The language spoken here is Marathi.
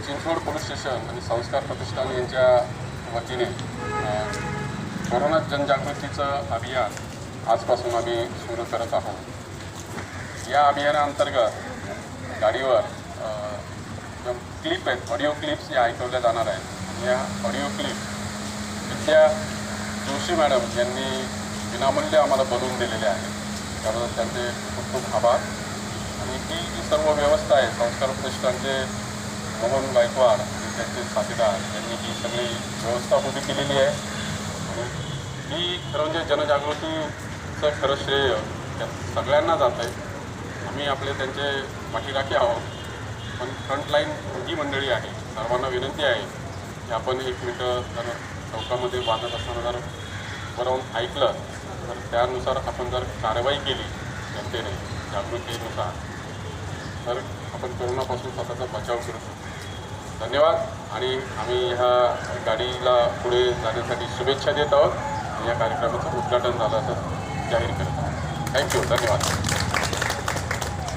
चिंचवड पोलीस स्टेशन आणि संस्कार प्रतिष्ठान यांच्या वतीने कोरोना जनजागृतीचं अभियान आजपासून आम्ही सुरू करत आहोत। या अभियानाअंतर्गत गाडीवर क्लिप आहेत, ऑडिओ क्लिप्स या ऐकवल्या जाणार आहेत। या ऑडिओ क्लिप विद्या जोशी मॅडम यांनी विनामूल्य आम्हाला बनवून दिलेले आहेत, त्याबद्दल त्यांचे खूप खूप आभार। आणि ही जी सर्व व्यवस्था आहे, संस्कार प्रतिष्ठानचे मोहन गायकवाड आणि त्यांचे साथीदार यांनी ही सगळी व्यवस्था उभी केलेली आहे। आणि ही खरं म्हणजे जनजागृतीचं खरं श्रेय त्या सगळ्यांना जात आहे। आम्ही आपले त्यांचे पाठीराखे आहोत, पण फ्रंटलाईन जी मंडळी आहे सर्वांना विनंती आहे की आपण 1 मिनिटं जर चौकामध्ये वाजत असताना जर बरोबर ऐकलं तर त्यानुसार आपण जर कारवाई केली जनतेने जागृतीनुसार तर आपण कोरोनापासून स्वतःचा बचाव करू शकतो। धन्यवाद। आणि आम्ही ह्या गाडीला पुढे जाण्यासाठी शुभेच्छा देत आहोत। या कार्यक्रमाचं उद्घाटन झालं असं जाहीर करत आहोत। थँक्यू, धन्यवाद।